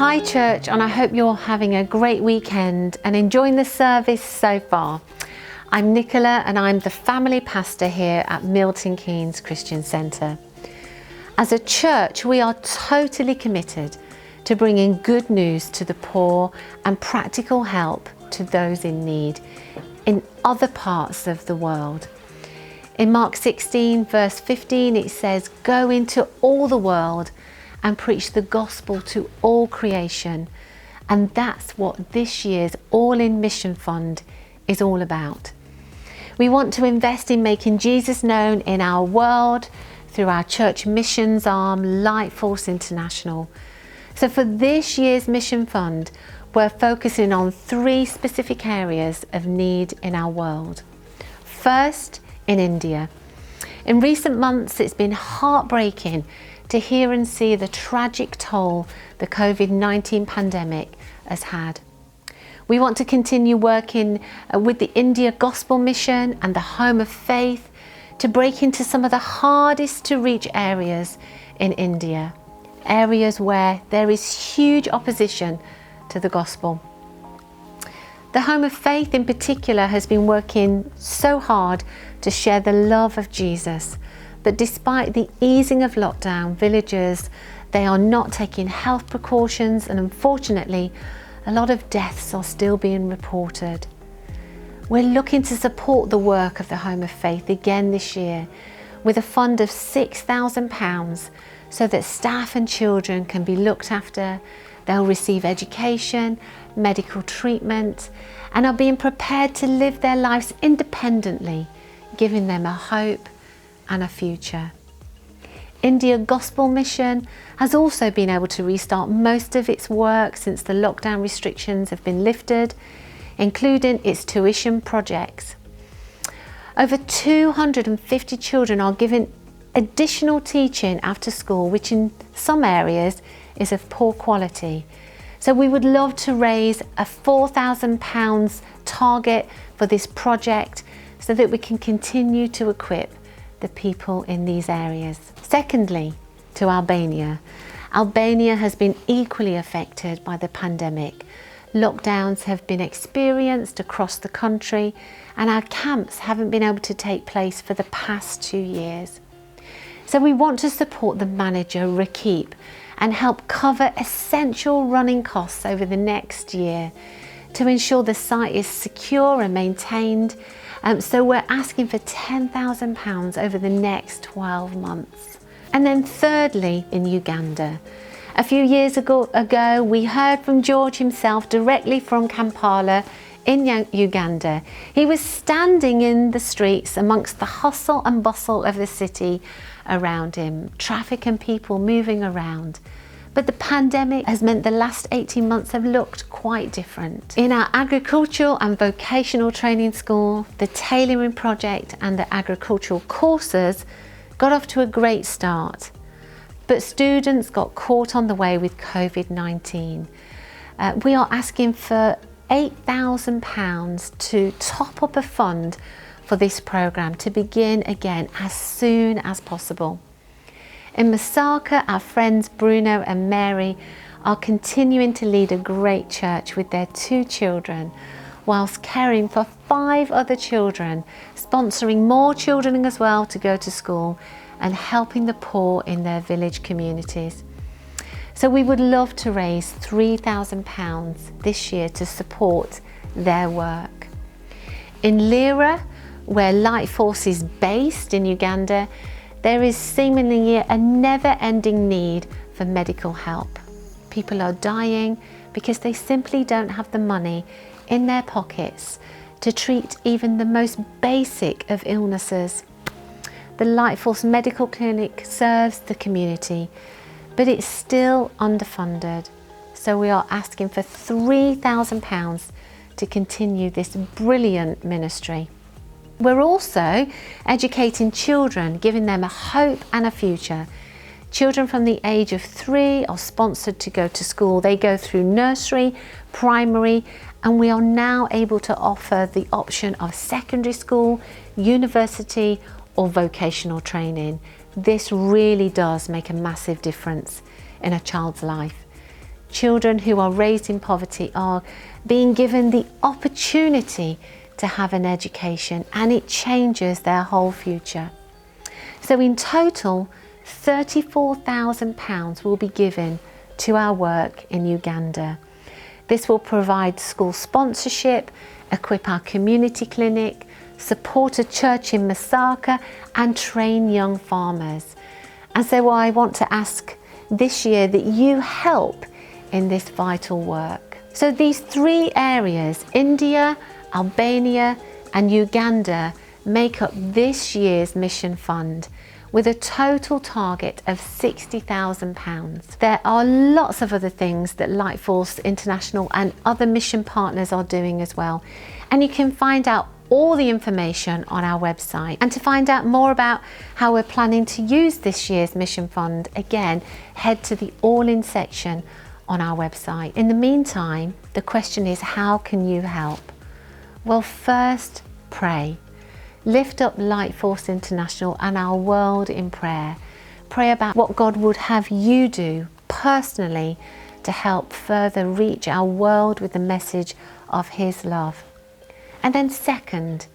Hi church, and I hope you're having a great weekend and enjoying the service so far. I'm Nicola and I'm the family pastor here at Milton Keynes Christian Centre. As a church, we are totally committed to bringing good news to the poor and practical help to those in need in other parts of the world. In Mark 16 verse 15 it says, "Go into all the world and preach the gospel to all creation." And that's what this year's All In Mission Fund is all about. We want to invest in making Jesus known in our world through our church missions arm, LightForce International. So for this year's Mission Fund, we're focusing on 3 specific areas of need in our world. First, in India. In recent months, it's been heartbreaking to hear and see the tragic toll the COVID-19 pandemic has had. We want to continue working with the India Gospel Mission and the Home of Faith to break into some of the hardest to reach areas in India, areas where there is huge opposition to the gospel. The Home of Faith in particular has been working so hard to share the love of Jesus, but despite the easing of lockdown, villagers, they are not taking health precautions, and unfortunately, a lot of deaths are still being reported. We're looking to support the work of the Home of Faith again this year with a fund of £6,000 so that staff and children can be looked after, they'll receive education, medical treatment, and are being prepared to live their lives independently, giving them a hope and a future. India Gospel Mission has also been able to restart most of its work since the lockdown restrictions have been lifted, including its tuition projects. Over 250 children are given additional teaching after school, which in some areas is of poor quality. So we would love to raise a £4,000 target for this project so that we can continue to equip the people in these areas. Secondly, to Albania. Albania has been equally affected by the pandemic. Lockdowns have been experienced across the country and our camps haven't been able to take place for the past 2 years. So we want to support the manager, Rakip, and help cover essential running costs over the next year to ensure the site is secure and maintained. So we're asking for £10,000 over the next 12 months. And then thirdly, in Uganda. A few years ago, we heard from George himself directly from Kampala in Uganda. He was standing in the streets amongst the hustle and bustle of the city around him, traffic and people moving around. But the pandemic has meant the last 18 months have looked quite different. In our agricultural and vocational training school, the tailoring project and the agricultural courses got off to a great start. But students got caught on the way with COVID-19. We are asking for £8,000 to top up a fund for this programme to begin again as soon as possible. In Masaka, our friends Bruno and Mary are continuing to lead a great church with their 2 children, whilst caring for 5 other children, sponsoring more children as well to go to school and helping the poor in their village communities. So we would love to raise £3,000 this year to support their work. In Lira, where LightForce is based in Uganda, there is seemingly a never-ending need for medical help. People are dying because they simply don't have the money in their pockets to treat even the most basic of illnesses. The LightForce Medical Clinic serves the community, but it's still underfunded. So we are asking for £3,000 to continue this brilliant ministry. We're also educating children, giving them a hope and a future. Children from the age of 3 are sponsored to go to school. They go through nursery, primary, and we are now able to offer the option of secondary school, university, or vocational training. This really does make a massive difference in a child's life. Children who are raised in poverty are being given the opportunity to have an education, and it changes their whole future. So in total, £34,000 will be given to our work in Uganda. This will provide school sponsorship, equip our community clinic, support a church in Masaka, and train young farmers. And so I want to ask this year that you help in this vital work. So these three areas, India, Albania, and Uganda, make up this year's mission fund, with a total target of £60,000. There are lots of other things that LightForce International and other mission partners are doing as well. And you can find out all the information on our website. And to find out more about how we're planning to use this year's mission fund, again, head to the All In section on our website. In the meantime, the question is, how can you help? Well, first, pray. Lift up LightForce International and our world in prayer. Pray about what God would have you do personally to help further reach our world with the message of His love. And then second,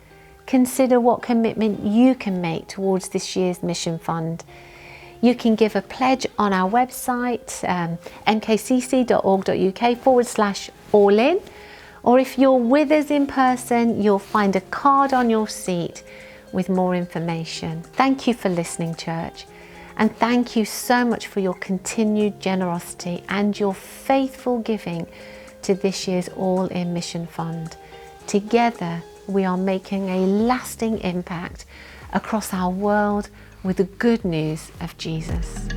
consider what commitment you can make towards this year's mission fund. You can give a pledge on our website, mkcc.org.uk/all-in. Or if you're with us in person, you'll find a card on your seat with more information. Thank you for listening, church. And thank you so much for your continued generosity and your faithful giving to this year's All In Mission Fund. Together, we are making a lasting impact across our world with the good news of Jesus.